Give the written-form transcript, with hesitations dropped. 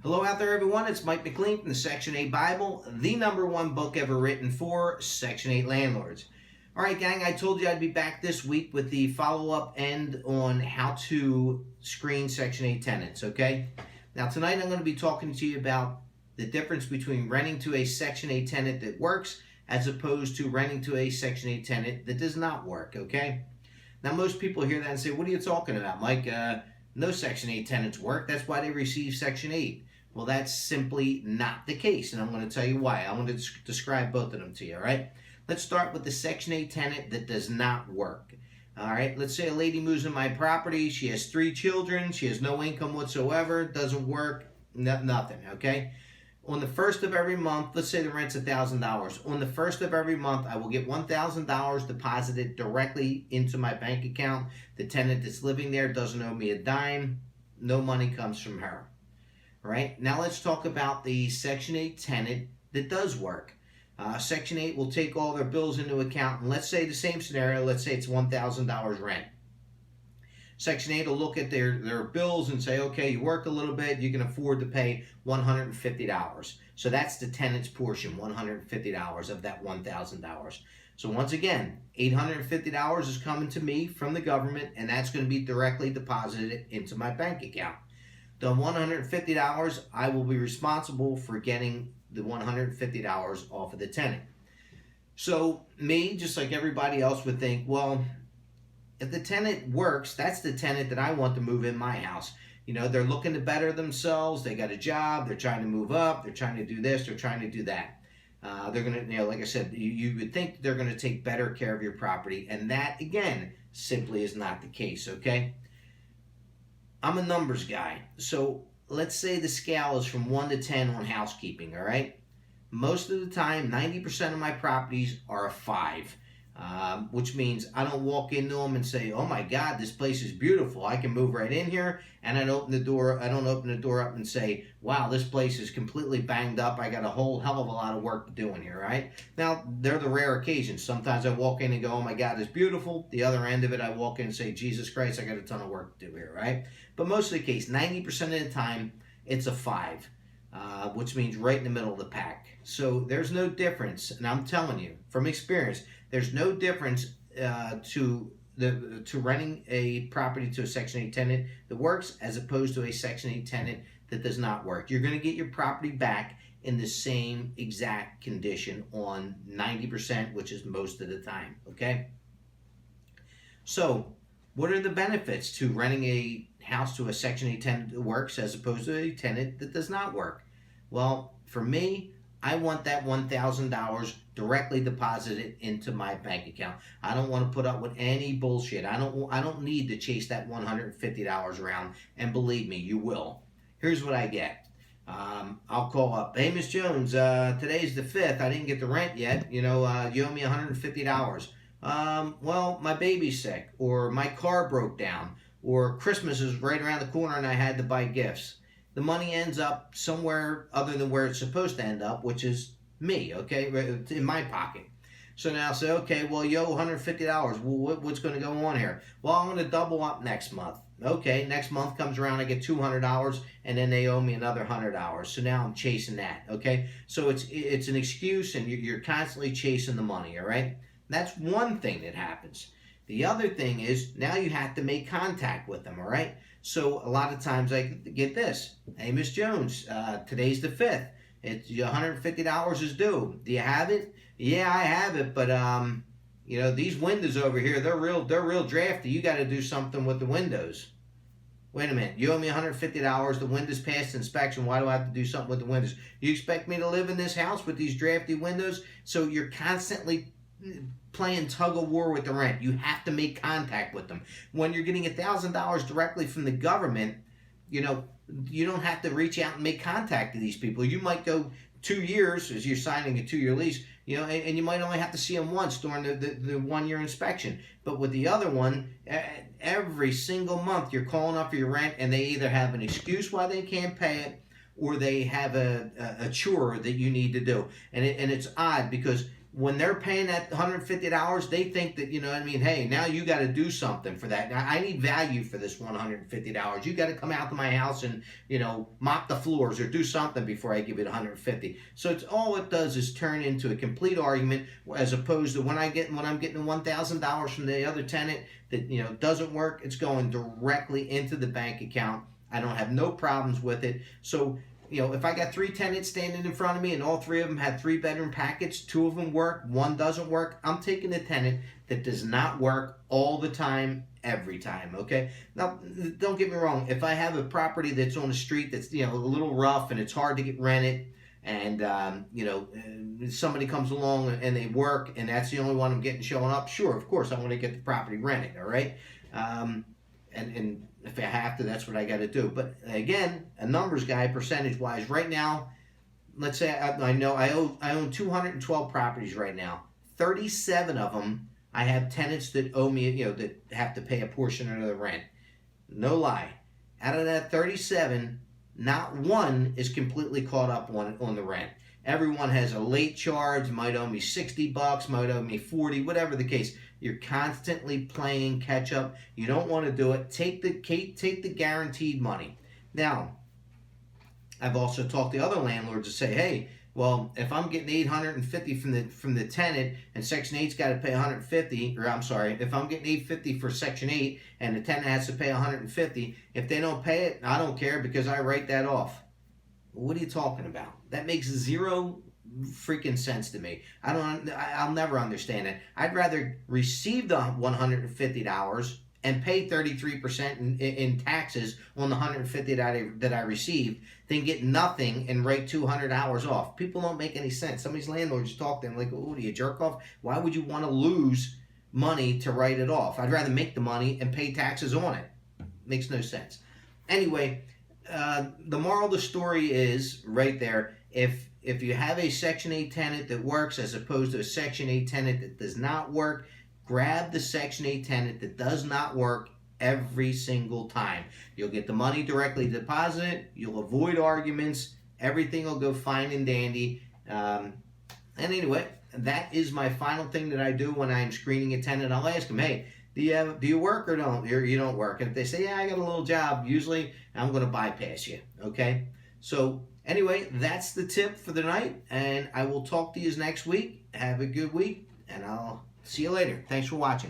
Hello out there, everyone. It's Mike McLean from the Section 8 Bible, the #1 book ever written for Section 8 landlords. All right, gang, I told you I'd be back this week with the follow-up end on how to screen Section 8 tenants, okay? Now, tonight I'm going to be talking to you about the difference between renting to a Section 8 tenant that works as opposed to renting to a Section 8 tenant that does not work, okay? Now, most people hear that and say, what are you talking about, Mike? No Section 8 tenants work. That's why they receive Section 8. Well, that's simply not the case, and I'm going to tell you why. I'm going to describe both of them to you, all right? Let's start with the Section 8 tenant that does not work. All right, let's say a lady moves in my property. She has 3 children. She has no income whatsoever. Doesn't work. Nothing, okay? On the first of every month, let's say the rent's $1,000. On the first of every month, I will get $1,000 deposited directly into my bank account. The tenant that's living there doesn't owe me a dime. No money comes from her. All right, now let's talk about the Section 8 tenant that does work. Section 8 will take all their bills into account, and let's say the same scenario, let's say it's $1,000 rent. Section 8 will look at their bills and say, okay, you work a little bit, you can afford to pay $150. So that's the tenant's portion, $150 of that $1,000. So once again, $850 is coming to me from the government, and that's going to be directly deposited into my bank account. The $150, I will be responsible for getting the $150 off of the tenant. So me, just like everybody else, would think, well, if the tenant works, that's the tenant that I want to move in my house. You know, they're looking to better themselves. They got a job. They're trying to move up. They're trying to do this. They're trying to do that. They're going to, like I said, you would think they're going to take better care of your property. And that, again, simply is not the case, okay? I'm a numbers guy, so let's say the scale is from 1 to 10 on housekeeping, all right? Most of the time, 90% of my properties are a 5, which means I don't walk into them and say, oh my God, this place is beautiful. I can move right in here, and I don't open the door up and say, wow, this place is completely banged up. I got a whole hell of a lot of work to do in here, right? Now, they're the rare occasions. Sometimes I walk in and go, oh my God, it's beautiful. The other end of it, I walk in and say, Jesus Christ, I got a ton of work to do here, right? But most of the case, 90% of the time, it's a 5, which means right in the middle of the pack. So there's no difference, and I'm telling you from experience, there's no difference to renting a property to a Section 8 tenant that works as opposed to a Section 8 tenant that does not work. You're going to get your property back in the same exact condition on 90%, which is most of the time, okay? So what are the benefits to renting a house to a Section 8 tenant that works as opposed to a tenant that does not work? Well, for me, I want that $1,000 directly deposited into my bank account. I don't want to put up with any bullshit. I don't need to chase that $150 around, and believe me, you will. Here's what I get. I'll call up, hey, Miss Jones, today's the 5th. I didn't get the rent yet. You know, you owe me $150. Well, my baby's sick, or my car broke down, or Christmas is right around the corner and I had to buy gifts. The money ends up somewhere other than where it's supposed to end up, which is me, okay, in my pocket. So now I say, okay, well, you owe $150. Well, what's going to go on here? Well, I'm going to double up next month. Okay, next month comes around, I get $200, and then they owe me another $100. So now I'm chasing that, okay? So it's an excuse, and you're constantly chasing the money, all right? That's one thing that happens. The other thing is now you have to make contact with them, all right? So a lot of times I get this. Hey, Miss Jones, today's the 5th. It's $150 is due. Do you have it? Yeah, I have it, but you know, these windows over here, they're real drafty. You got to do something with the windows. Wait a minute. You owe me $150. The windows passed inspection. Why do I have to do something with the windows? You expect me to live in this house with these drafty windows? So you're constantly playing tug of war with the rent. You have to make contact with them. When you're getting $1,000 directly from the government, you know, you don't have to reach out and make contact to these people. You might go 2 years as you're signing a 2-year lease, you know, and you might only have to see them once during the 1-year inspection. But with the other one, every single month you're calling up for your rent, and they either have an excuse why they can't pay it, or they have a chore that you need to do. And it's odd because when they're paying that $150, they think that, you know what I mean, hey, now you got to do something for that. Now, I need value for this $150. You got to come out to my house and, you know, mop the floors or do something before I give it $150. So it's all it does is turn into a complete argument, as opposed to when I'm getting $1,000 from the other tenant that, you know, doesn't work, it's going directly into the bank account. I don't have no problems with it. So, you know, if I got 3 tenants standing in front of me and all 3 of them had 3-bedroom packets, 2 of them work, 1 doesn't work, I'm taking the tenant that does not work all the time, every time, okay? Now, don't get me wrong. If I have a property that's on the street that's, you know, a little rough and it's hard to get rented, and, you know, somebody comes along and they work and that's the only one I'm getting showing up, sure, of course, I want to get the property rented, all right? And if I have to, that's what I got to do. But again, a numbers guy, percentage-wise, right now, let's say I own 212 properties right now. 37 of them, I have tenants that owe me, you know, that have to pay a portion of the rent. No lie. Out of that 37, not one is completely caught up on the rent. Everyone has a late charge, might owe me $60, might owe me 40, whatever the case. You're constantly playing catch up. You don't want to do it. Take the guaranteed money. Now, I've also talked to other landlords to say, hey, well, if I'm getting $850 from the tenant and Section 8's got to pay $150, or I'm sorry, if I'm getting $850 for Section 8 and the tenant has to pay $150, if they don't pay it, I don't care because I write that off. What are you talking about? That makes zero freaking sense to me. I'll never understand it. I'd rather receive the $150 and pay 33% in taxes on the $150 that I received than get nothing and write 200 hours off. People don't make any sense. Some of these landlords, you talk to them like, oh, do you jerk off? Why would you want to lose money to write it off? I'd rather make the money and pay taxes on it. Makes no sense. Anyway, the moral of the story is right there. If you have a Section 8 tenant that works as opposed to a Section 8 tenant that does not work, grab the Section 8 tenant that does not work every single time. You'll get the money directly deposited. You'll avoid arguments. Everything will go fine and dandy. And anyway, that is my final thing that I do when I'm screening a tenant. I'll ask them, hey, do you work or don't? You don't work. And if they say, yeah, I got a little job, usually I'm going to bypass you, okay? So anyway, that's the tip for the night, and I will talk to you next week. Have a good week, and I'll see you later. Thanks for watching.